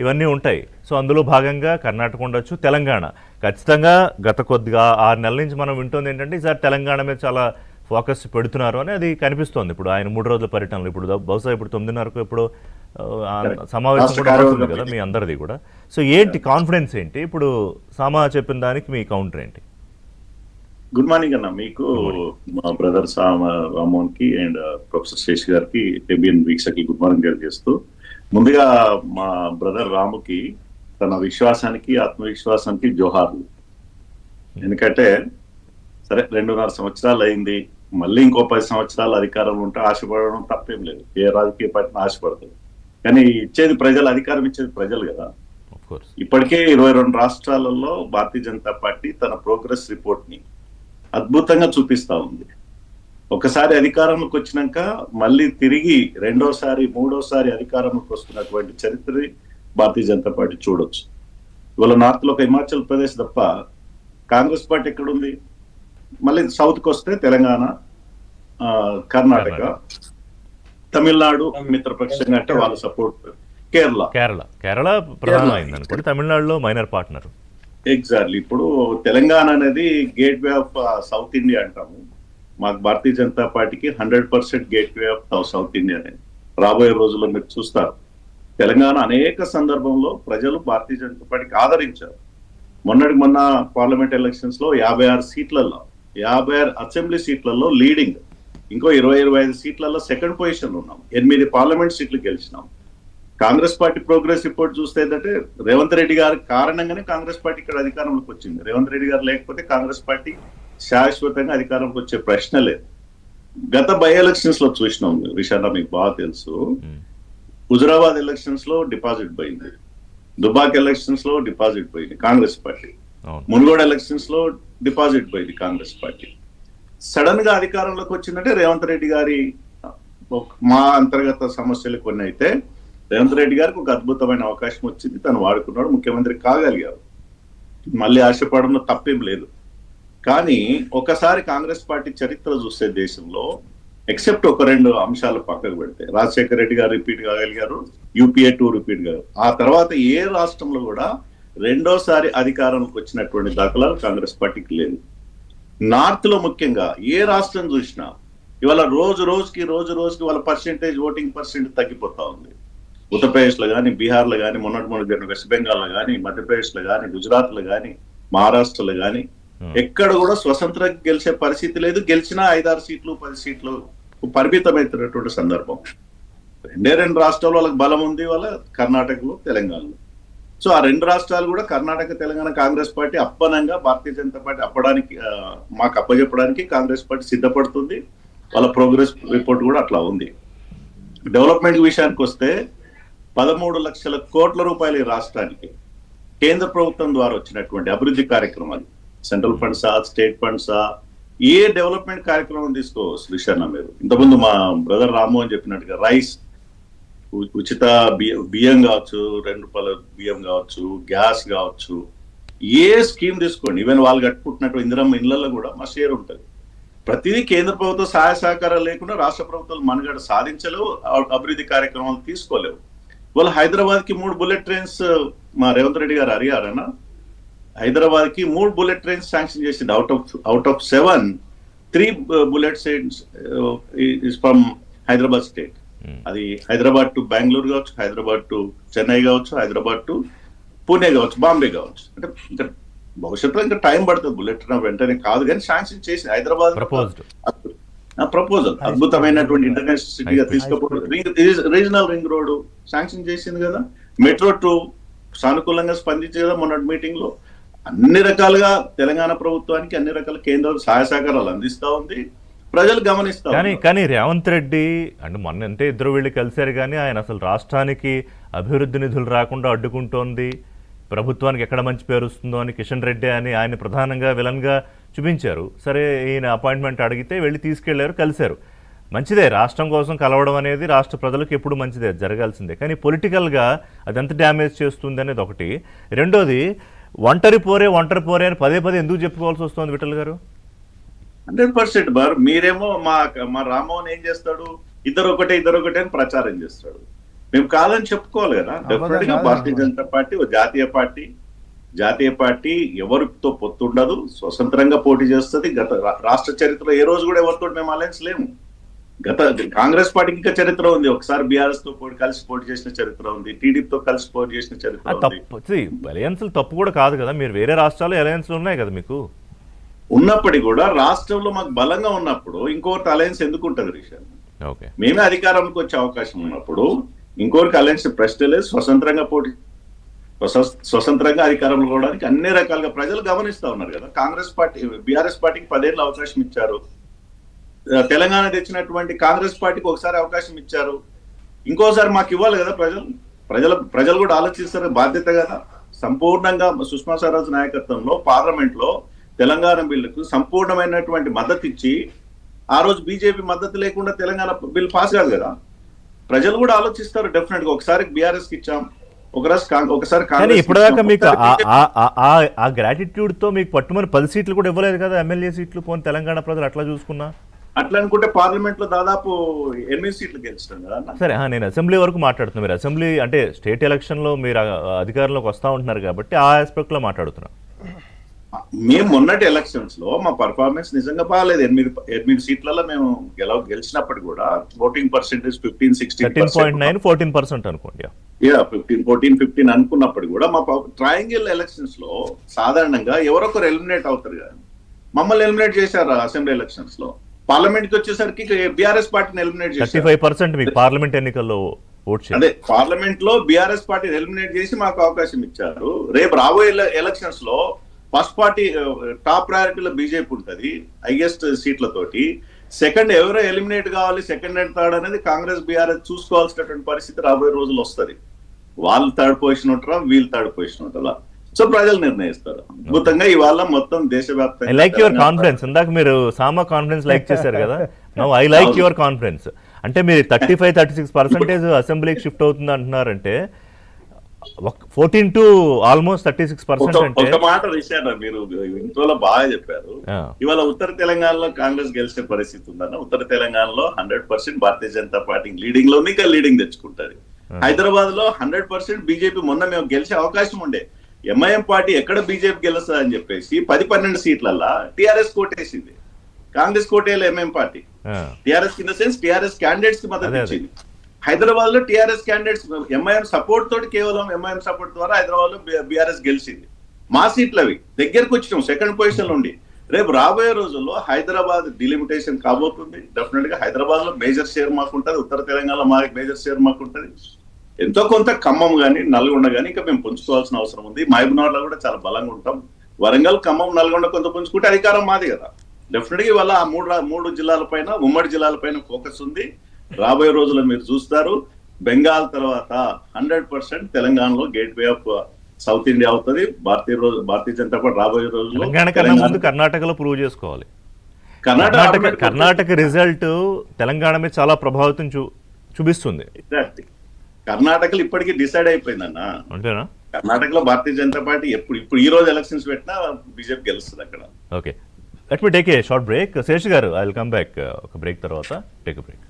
ఇవన్నీ ఉంటాయి. సో అందులో భాగంగా కర్ణాటక ఉండొచ్చు, తెలంగాణ ఖచ్చితంగా గత కొద్దిగా 6 నెలల నుంచి మనం వింటుంది ఏంటంటే ఈసారి తెలంగాణ మీద చాలా ఫోకస్ పెడుతున్నారు అని అది కనిపిస్తోంది. ఇప్పుడు ఆయన 3 రోజుల పర్యటనలు ఇప్పుడు బహుశా ఇప్పుడు 9:30కు ఇప్పుడు సమావేశం కూడా అవుతుంది కదా మీ అందరిది కూడా. సో ఏంటి కాన్ఫిడెన్స్ ఏంటి ఇప్పుడు సామా చెప్పిన దానికి మీ కౌంటర్ ఏంటి? గుడ్ మార్నింగ్ అన్న, మీకు మా బ్రదర్ రామోహన్ కి అండ్ ప్రొఫెసర్ శేష్ గారికి ఏబిఎన్ వీక్షకి గుడ్ మార్నింగ్ తెలియజేస్తూ, ముందుగా మా బ్రదర్ రాముకి తన విశ్వాసానికి ఆత్మవిశ్వాసానికి జోహార్లు. ఎందుకంటే సరే 2.5 సంవత్సరాలు అయింది, మళ్ళీ ఇంకో 10 సంవత్సరాలు అధికారంలో ఉంటే ఆశపడడం తప్పేం లేదు, ఏ రాజకీయ పార్టీని ఆశపడతారు. కానీ ఇచ్చేది ప్రజలు, అధికారం ఇచ్చేది ప్రజలు కదా. ఇప్పటికే 22 రాష్ట్రాలలో భారతీయ జనతా పార్టీ తన ప్రోగ్రెస్ రిపోర్ట్ ని అద్భుతంగా చూపిస్తా ఉంది. ఒకసారి అధికారంలోకి వచ్చినాక మళ్ళీ తిరిగి రెండోసారి మూడోసారి అధికారంలోకి వస్తున్నటువంటి చరిత్ర భారతీయ జనతా పార్టీ చూడొచ్చు. ఇవాళ నార్త్ లో ఒక హిమాచల్ ప్రదేశ్ తప్ప కాంగ్రెస్ పార్టీ ఎక్కడుంది? మళ్ళీ సౌత్ కి వస్తే తెలంగాణ, కర్ణాటక, తమిళనాడు మిత్రపక్షంగా అంటే వాళ్ళ సపోర్ట్, కేరళ ప్రధానమైంది అనుకోండి, తమిళనాడులో మైనర్ పార్ట్నర్. ఎగ్జాక్ట్లీ. ఇప్పుడు తెలంగాణ అనేది gate way of south India అంటాము. మాకు భారతీయ జనతా పార్టీకి 100% gate way of south India అనేది రాబోయే రోజుల్లో మీరు చూస్తారు. తెలంగాణ అనేక సందర్భంలో ప్రజలు భారతీయ జనతా పార్టీకి ఆదరించారు. మొన్న పార్లమెంట్ ఎలక్షన్స్ లో 56 సీట్లలో 56 అసెంబ్లీ సీట్లలో లీడింగ్, ఇంకో 20-25 సీట్లలో సెకండ్ పొజిషన్ ఉన్నాం, 8 పార్లమెంట్ సీట్లు గెలిచినాం. కాంగ్రెస్ పార్టీ ప్రోగ్రెస్ రిపోర్ట్ చూస్తే ఏంటంటే రేవంత్ రెడ్డి గారి కారణంగానే కాంగ్రెస్ పార్టీ ఇక్కడ అధికారంలోకి వచ్చింది. రేవంత్ రెడ్డి గారు లేకపోతే కాంగ్రెస్ పార్టీ శాశ్వతంగా అధికారంలోకి వచ్చే ప్రశ్న లేదు. గత బై ఎలక్షన్స్ లో చూసినాం విషయాన్ని మీకు బాగా తెలుసు. హుజురాబాద్ ఎలక్షన్స్ లో డిపాజిట్ పోయింది, దుబాక్ ఎలక్షన్స్ లో డిపాజిట్ పోయింది కాంగ్రెస్ పార్టీ, మున్గోడు ఎలక్షన్స్ లో డిపాజిట్ పోయింది కాంగ్రెస్ పార్టీ. సడన్ గా అధికారంలోకి వచ్చిందంటే రేవంత్ రెడ్డి గారి మా అంతర్గత సమస్యలు కొన్ని అయితే రేవంత్ రెడ్డి గారికి ఒక అద్భుతమైన అవకాశం వచ్చింది, తను వాడుకున్నాడు, ముఖ్యమంత్రి కాగలిగారు. మళ్ళీ ఆశపడంలో తప్పేం లేదు. కానీ ఒకసారి కాంగ్రెస్ పార్టీ చరిత్ర చూస్తే దేశంలో ఎక్సెప్ట్ ఒక 2 అంశాలు పక్కకు పెడితే రాజశేఖర రెడ్డి గారు రిపీట్ కాగలిగారు, యూపీఏ 2 రిపీట్ కాదు. ఆ తర్వాత ఏ రాష్ట్రంలో కూడా రెండోసారి అధికారంలోకి వచ్చినటువంటి దాఖలాలు కాంగ్రెస్ పార్టీకి లేదు. నార్త్ లో ముఖ్యంగా ఏ రాష్ట్రం చూసినా ఇవాళ రోజు రోజుకి వాళ్ళ పర్సెంటేజ్, ఓటింగ్ పర్సెంట్ తగ్గిపోతా ఉంది. ఉత్తరప్రదేశ్ లో కానీ, బీహార్ లో కానీ, మొన్నటి వెస్ట్ బెంగాల్ లో కానీ, మధ్యప్రదేశ్ లో కానీ, గుజరాత్ లో కానీ, మహారాష్ట్రలో కానీ ఎక్కడ కూడా స్వతంత్రంగా గెలిచే పరిస్థితి లేదు. గెలిచినా 5-6 సీట్లు 10 సీట్లు పరిమితమైనటువంటి సందర్భం. 2 రాష్ట్రాల్లో వాళ్ళకి బలం ఉంది, వాళ్ళ కర్ణాటకలో, తెలంగాణలో. సో ఆ 2 రాష్ట్రాలు కూడా కర్ణాటక, తెలంగాణ కాంగ్రెస్ పార్టీ అప్పనంగా భారతీయ జనతా పార్టీ మాకు అప్పచెప్పడానికి కాంగ్రెస్ పార్టీ సిద్ధపడుతుంది. వాళ్ళ ప్రోగ్రెస్ రిపోర్ట్ కూడా అట్లా ఉంది. డెవలప్మెంట్ విషయానికి వస్తే 13 లక్షల కోట్ల రూపాయలు ఈ రాష్ట్రానికి కేంద్ర ప్రభుత్వం ద్వారా వచ్చినటువంటి అభివృద్ధి కార్యక్రమాలు, సెంట్రల్ ఫండ్సా, స్టేట్ ఫండ్సా, ఏ డెవలప్మెంట్ కార్యక్రమం తీసుకోవచ్చు విషయాన్న మీరు ఇంతకుముందు మా బ్రదర్ రామ్మోహన్ చెప్పినట్టుగా రైస్ ఉచిత బియ్యం కావచ్చు, 2 రూపాయల బియ్యం కావచ్చు, గ్యాస్ కావచ్చు, ఏ స్కీమ్ తీసుకోండి, ఈవెన్ వాళ్ళు కట్టుకుంటున్నట్టు ఇందిరమ్మ ఇళ్లలో కూడా మా షేర్ ఉంటుంది. ప్రతిదీ కేంద్ర ప్రభుత్వం సహాయ సహకారాలు లేకుండా రాష్ట్ర ప్రభుత్వాలు మనుగడ సాధించలేవు, అభివృద్ధి కార్యక్రమాలు తీసుకోలేవు. వాళ్ళు హైదరాబాద్ కి 3 బుల్లెట్ ట్రైన్స్ మా రేవంత్ రెడ్డి గారు అడిగారన్న, హైదరాబాద్ కి 3 బుల్లెట్ ట్రైన్స్ శాంక్షన్ చేసింది. Out of 7, 3 bullet trains is from Hyderabad state. అది హైదరాబాద్ టు బెంగళూరు కావచ్చు, హైదరాబాద్ టు చెన్నై కావచ్చు, హైదరాబాద్ టు పూణే కావచ్చు, బాంబే కావచ్చు. అంటే ఇంకా భవిష్యత్తులో ఇంకా టైం పడుతుంది, బుల్లెట్ ట్రైన్ వెంటనే కాదు, కానీ శాంక్షన్ చేసి హైదరాబాద్ ప్రపోజల్ అద్భుతమైనటువంటి ఇంటర్నేషనల్ సిటీగా తీసుకుపోతుంది. రీజనల్ రింగ్ రోడ్ శాంక్షన్ చేసింది కదా, మెట్రో 2 సానుకూలంగా స్పందించి కదా మొన్నటి మీటింగ్ లో. అన్ని రకాలుగా తెలంగాణ ప్రభుత్వానికి అన్ని రకాల కేంద్రాలు సహాయ సహకారాలు అందిస్తా ఉంది, ప్రజలు గమనిస్తారు. కానీ రేవంత్ రెడ్డి అంటే మొన్న అంటే ఇద్దరు వీళ్ళు కలిశారు, కానీ ఆయన అసలు రాష్ట్రానికి అభివృద్ధి నిధులు రాకుండా అడ్డుకుంటోంది, ప్రభుత్వానికి ఎక్కడ మంచి పేరు వస్తుందో అని కిషన్ రెడ్డి అని ఆయన ప్రధానంగా విలన్గా చూపించారు. సరే ఈయన అపాయింట్మెంట్ అడిగితే వెళ్ళి తీసుకెళ్లారు, కలిశారు. మంచిదే, రాష్ట్రం కోసం కలవడం అనేది రాష్ట్ర ప్రజలకు ఎప్పుడు మంచిదే, జరగాల్సిందే. కానీ పొలిటికల్గా అది ఎంత డ్యామేజ్ చేస్తుంది అనేది ఒకటి. రెండోది ఒంటరి పోరే అని పదే ఎందుకు చెప్పుకోవాల్సి వస్తుంది విఠల్ గారు? 100% బార్. మీరేమో మా రామ్మోహన్ ఏం చేస్తాడు, ఇద్దరు ఒకటే అని ప్రచారం చేస్తాడు. మేము కాదని చెప్పుకోవాలి కదా. డెఫినెట్ గా కాదు. భారతీయ జనతా పార్టీ ఓ జాతీయ పార్టీ ఎవరితో పొత్తుండదు, స్వతంత్రంగా పోటీ చేస్తుంది. గత రాష్ట్ర చరిత్రలో ఏ రోజు కూడా ఎవరితో మేము అలయన్స్ లేము. కాంగ్రెస్ పార్టీకి ఇంకా చరిత్ర ఉంది, ఒకసారి బీఆర్ఎస్ తో కలిసి పోటీ చేసిన చరిత్ర ఉంది, టీడీపీతో కలిసి పోటీ చేసిన చరిత్ర ఉంది. తప్పు అలయన్స్లు తప్పు కూడా కాదు కదా, మీరు వేరే రాష్ట్రాల్లో అలయన్స్లు ఉన్నాయి కదా మీకు. ఉన్నప్పటికీ కూడా రాష్ట్రంలో మాకు బలంగా ఉన్నప్పుడు ఇంకొకటి అలయన్స్ ఎందుకు ఉంటుంది రిషాన్? ఓకే, మేమే అధికారంలోకి వచ్చే అవకాశం ఉన్నప్పుడు ఇంకొకరికి అలయన్స్ ప్రశ్న లేదు. స్వతంత్రంగా అధికారంలో రావడానికి అన్ని రకాలుగా ప్రజలు గమనిస్తా ఉన్నారు కదా. కాంగ్రెస్ పార్టీ బీఆర్ఎస్ పార్టీకి 10 ఏళ్ళు అవకాశం ఇచ్చారు, తెలంగాణ తెచ్చినటువంటి కాంగ్రెస్ పార్టీకి ఒకసారి అవకాశం ఇచ్చారు, ఇంకోసారి మాకు ఇవ్వాలి కదా. ప్రజలు కూడా ఆలోచిస్తారు, బాధ్యత కదా. సంపూర్ణంగా సుష్మా స్వరాజ్ నాయకత్వంలో పార్లమెంట్ లో తెలంగాణ బిల్లుకు సంపూర్ణమైనటువంటి మద్దతు ఇచ్చి, ఆ రోజు బీజేపీ మద్దతు లేకుండా తెలంగాణ బిల్ పాస్ కాదు కదా. ప్రజలు కూడా ఆలోచిస్తారు డెఫినెట్ గా. ఒకసారి బీఆర్ఎస్ కి ఇచ్చాం, ఒకసారి కానీ ఇప్పటిదాకా మీకు ఆ గ్రాటిట్యూడ్ తో మీకు పట్టుమని 10 సీట్లు కూడా ఇవ్వలేదు కదా, ఎమ్మెల్యే సీట్లు. పోనీ తెలంగాణ ప్రజలు అట్లా చూసుకున్నా, అట్లా అనుకుంటే పార్లమెంట్ లో దాదాపు 8 సీట్లు గెలుస్తాం కదా. సరే, నేను అసెంబ్లీ వరకు మాట్లాడుతున్నా. మీరు అసెంబ్లీ అంటే స్టేట్ ఎలక్షన్ లో మీరు అధికారంలోకి వస్తా ఉంటున్నారు కాబట్టి ఆ ఆస్పెక్ట్ లో మాట్లాడుతున్నా. మేము మొన్నటి ఎలక్షన్స్ లో మా పర్ఫార్మెన్స్ నిజంగా బాగాలేదు. 8 సీట్లలో మేము గెలిచినప్పుడు కూడా ఓటింగ్ పర్సెంటేజ్ 13.9 14% అనుకోండి. 15 అనుకున్నప్పుడు కూడా మా ట్రయాంగిల్ ఎలక్షన్స్ లో సాధారణంగా ఎవరొకరు ఎలిమినేట్ అవుతారు కదా. మమ్మల్ని ఎలిమినేట్ చేశారు అసెంబ్లీ ఎలక్షన్స్ లో. పార్లమెంట్ కి వచ్చేసరికి బీఆర్ఎస్ పార్టీని ఎలిమినేట్ చేశారు. 35% మీకు పార్లమెంట్ ఎన్నికల్లో ఓట్. అదే పార్లమెంట్ లో బీఆర్ఎస్ పార్టీని ఎలిమినేట్ చేసి మాకు అవకాశం ఇచ్చారు. రేపు రాబోయే ఎలక్షన్స్ లో ఫస్ట్ పార్టీ టాప్ ప్రయారిటీలో బీజేపీ ఉంటుంది హైయెస్ట్ సీట్లతోటి. సెకండ్ ఎవరో ఎలిమినేట్ కావాలి, సెకండ్ అండ్ థర్డ్ అనేది కాంగ్రెస్ బీఆర్ఎస్ చూసుకోవాల్సినటువంటి పరిస్థితి రాబోయే రోజులు వస్తుంది. వాళ్ళు థర్డ్ పొజిషన్ ఉంటారా, వీళ్ళు థర్డ్ పొజిషన్ ఉంటారా, సో ప్రజలు నిర్ణయిస్తారు. అద్భుతంగా ఇవాళ మొత్తం దేశవ్యాప్తంగా. I like your confidence. ఇందాక మీరు సామా కాన్ఫిడెన్స్ లైక్ చేశారు కదా, now I like your confidence. అంటే మీరు 35-36% అసెంబ్లీకి షిఫ్ట్ అవుతుంది అంటున్నారంటే 14 to almost 36% అంటే. ఒక మాట రిషాన్, మీరు ఇంట్లో బాగా చెప్పారు. ఇవాళ ఉత్తర తెలంగాణలో కాంగ్రెస్ గెలిచే పరిస్థితి ఉందన్న. ఉత్తర తెలంగాణలో 100% భారతీయ జనతా పార్టీ లీడింగ్ లో ఇంకా లీడింగ్ తెచ్చుకుంటది. హైదరాబాద్ లో 100% బీజేపీ. మొన్న మేము గెలిచే అవకాశం ఉండే. ఎంఐఎం పార్టీ ఎక్కడ బీజేపీ గెలుస్తుంది అని చెప్పేసి 10-12 సీట్లల్లా టీఆర్ఎస్ కోటేసింది. కాంగ్రెస్ కోటేలో ఎంఐఎం పార్టీ. టీఆర్ఎస్ కింద సెన్స్ టీఆర్ఎస్ క్యాండిడేట్స్ కి మద్దతు ఇచ్చింది. హైదరాబాద్ లో టీఆర్ఎస్ క్యాండిడేట్స్ ఎంఐఎం సపోర్ట్ తోటి, కేవలం ఎంఐఎం సపోర్ట్ ద్వారా హైదరాబాద్ లో బీఆర్ఎస్ గెలిచింది. మా సీట్లు అవి దగ్గరకు వచ్చినాం, సెకండ్ పొజిషన్ నుండి. రేపు రాబోయే రోజుల్లో హైదరాబాద్ డిలిమిటేషన్ కాబోతుంది. డెఫినెట్ గా హైదరాబాద్ లో మేజర్ షేర్ మాకు ఉంటుంది, ఉత్తర తెలంగాణలో మాకు మేజర్ షేర్ మాకు ఉంటుంది. ఎంతో కొంత ఖమ్మం కానీ నల్గొండ కానీ ఇంకా మేము పుంజుకోవాల్సిన అవసరం ఉంది. మహబూబ్నగర్ లో కూడా చాలా బలంగా ఉంటాం. వరంగల్, ఖమ్మం, నల్గొండ కొంత పుంజుకుంటే అధికారం మాది కదా. డెఫినెట్ గా ఇవాళ ఆ మూడు జిల్లాలపైన, ఉమ్మడి జిల్లాలపైన ఫోకస్ ఉంది. రాబోయే రోజుల్లో మీరు చూస్తారు, బెంగాల్ తర్వాత 100% తెలంగాణలో gate way of south India అవుతుంది. భారతీయ జనతా పార్టీ రాబోయే రోజుల్లో కర్ణాటకలో ప్రూవ్ చేసుకోవాలి. కర్ణాటక రిజల్ట్ తెలంగాణ మీద చాలా ప్రభావితం చూపిస్తుంది. కర్ణాటకలో ఇప్పటికీ డిసైడ్ అయిపోయిందన్న. అంతేనా? కర్ణాటకలో భారతీయ జనతా పార్టీ ఇప్పుడు ఈ రోజు ఎలక్షన్స్ పెట్టినా బీజేపీ గెలుస్తుంది అక్కడ. Okay, let me take a short break. Sesh గారు, ఐ విల్ కమ్ బ్యాక్. ఒక బ్రేక్ తర్వాత టేక్ బ్రేక్.